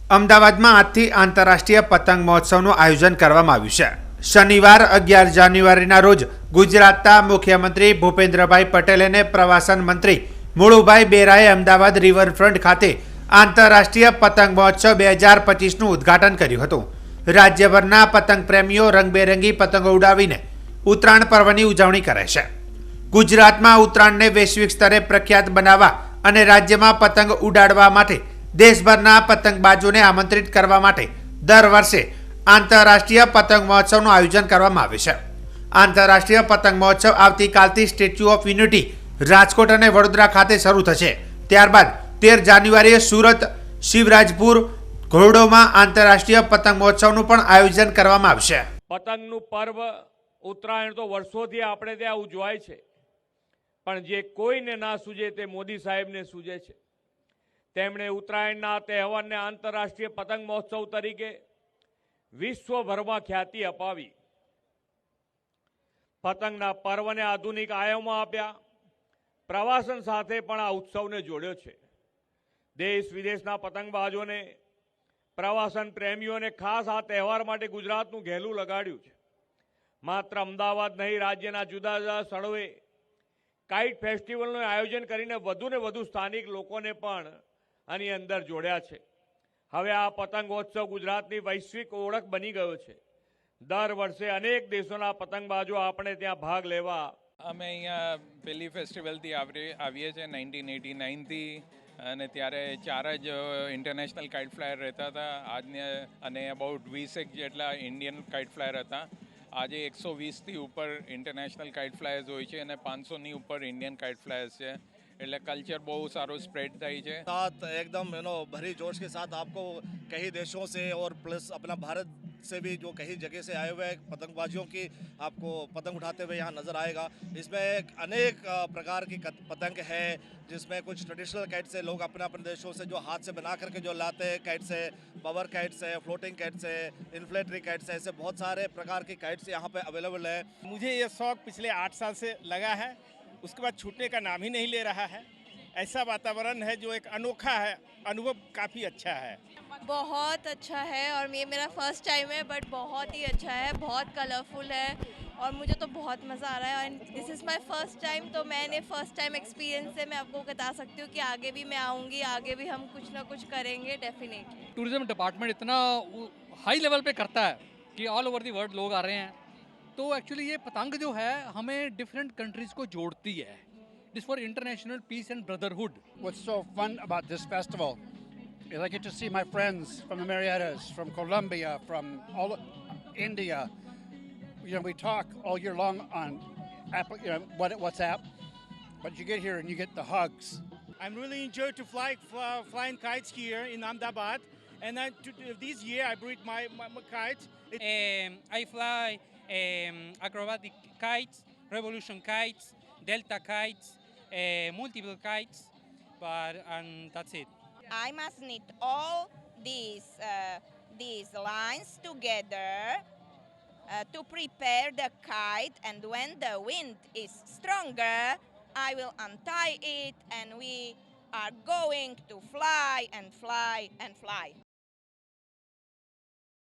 અમદાવાદમાં આજથી આંતરરાષ્ટ્રીય પતંગ મહોત્સવનું આયોજન કરવામાં આવ્યું છે. શનિવાર 11 જાન્યુઆરીના રોજ ગુજરાતના મુખ્યમંત્રી ભૂપેન્દ્રભાઈ પટેલ અને પ્રવાસન મંત્રી મુળુભાઈ બેરાએ અમદાવાદ રિવરફ્રન્ટ ખાતે આંતરરાષ્ટ્રીય પતંગ મહોત્સવ 2025નું ઉદ્ઘાટન કર્યું હતું. રાજ્યભરના પતંગ પ્રેમીઓ રંગબેરંગી પતંગો ઉડાવીને ઉત્તરાયણ પર્વની ઉજવણી કરે છે. ગુજરાતમાં ઉત્તરાયણને વૈશ્વિક સ્તરે પ્રખ્યાત બનાવવા અને રાજ્યમાં પતંગ ઉડાડવા માટે દેશભરના પતંગબાજોને આમંત્રિત કરવા માટે દર વર્ષે આંતરરાષ્ટ્રીય પતંગ મહોત્સવનું આયોજન કરવામાં આવે છે. આંતરરાષ્ટ્રીય પતંગ મહોત્સવ આવતીકાલથી સ્ટેચ્યુ ઓફ યુનિટી, રાજકોટ અને વડોદરા ખાતે શરૂ થશે. ત્યારબાદ 13 જાન્યુઆરીએ સુરત, શિવરાજપુર, ઘોરડોમાં આંતરરાષ્ટ્રીય પતંગ મહોત્સવનું પણ આયોજન કરવામાં આવશે. પતંગનું પર્વ ઉત્તરાયણ તો વર્ષોથી આપણે ત્યાં ઉજવાય છે, પણ જે કોઈને ના સૂજે તે મોદી સાહેબને સૂજે છે. તેમણે ઉત્તરાયણના તહેવારને આંતરરાષ્ટ્રીય પતંગ મહોત્સવ તરીકે વિશ્વભરમાં ખ્યાતિ અપાવી, પતંગના પર્વને આધુનિક આયામો આપ્યા. પ્રવાસન સાથે પણ આ ઉત્સવને જોડ્યો છે. દેશ વિદેશના પતંગબાજોને, પ્રવાસન પ્રેમીઓને ખાસ આ તહેવાર માટે ગુજરાતનું ઘેલું લગાડ્યું છે. માત્ર અમદાવાદ નહીં, રાજ્યના જુદા જુદા સ્થળોએ કાઇટ ફેસ્ટિવલનું આયોજન કરીને વધુને વધુ સ્થાનિક લોકોને પણ આની અંદર જોડ્યા છે. હવે આ પતંગોત્સવ ગુજરાતની વૈશ્વિક ઓળખ બની ગયો છે. દર વર્ષે અનેક દેશોના પતંગબાજો આપણે ત્યાં ભાગ લેવા. અમે અહીંયા પહેલી ફેસ્ટિવલથી આવીએ છીએ 1989થી, અને ત્યારે 4 જ ઇન્ટરનેશનલ કાઇટ ફ્લાયર રહેતા હતા. આજને અને અબાઉટ 20 જેટલા ઇન્ડિયન કાઇટ ફ્લાયર હતા. આજે 120થી ઉપર ઇન્ટરનેશનલ કાઇટ ફ્લાયર્સ હોય છે અને 500ની ઉપર ઇન્ડિયન કાઇટ ફ્લાયર્સ છે. એટલે कल्चर बहुत सारो स्प्रेड થઈ છે. साथ एकदम भरी जोश के साथ आपको कई देशों से और प्लस अपना भारत से भी जो कई जगह से आए हुए पतंगबाजियों की आपको पतंग उठाते हुए यहाँ नज़र आएगा. इसमें अनेक प्रकार की पतंग है, जिसमें कुछ ट्रेडिशनल काइट से लोग अपने अपने देशों से जो हाथ से बना करके जो लाते हैं, काइट से, पावर काइट से, फ्लोटिंग काइट से, इन्फ्लेटरी काइट से, ऐसे बहुत सारे प्रकार की काइट्स यहाँ पे अवेलेबल है. मुझे ये शौक पिछले 8 साल से लगा है, उसके बाद छूटने का नाम ही नहीं ले रहा है. ऐसा वातावरण है जो एक अनोखा है, अनुभव काफ़ी अच्छा है. बहुत अच्छा है और ये मेरा फर्स्ट टाइम है, बट बहुत ही अच्छा है, बहुत कलरफुल है और मुझे तो बहुत मज़ा आ रहा है. And this is my first time, तो मैंने फर्स्ट टाइम एक्सपीरियंस से मैं आपको बता सकती हूँ कि आगे भी मैं आऊँगी, आगे भी हम कुछ ना कुछ करेंगे डेफिनेटली. टूरिज्म डिपार्टमेंट इतना हाई लेवल पे करता है कि ऑल ओवर दी वर्ल्ड लोग आ रहे हैं. तो एक्चुअली ये पतंग जो है हमें डिफरेंट कंट्रीज़ को जोड़ती है. It is for international peace and brotherhood. What's so fun about this festival is I get to see my friends from the Marietas, from Colombia, from all India. You know, we talk all year long on WhatsApp, but you get here and you get the hugs. I'm really enjoyed to flying kites here in Ahmedabad, and this year I brought my kites. I fly acrobatic kites, revolution kites, delta kites, multiple kites, and that's it. I must knit all these lines together to prepare the kite, and when the wind is stronger, I will untie it and we are going to fly and fly and fly.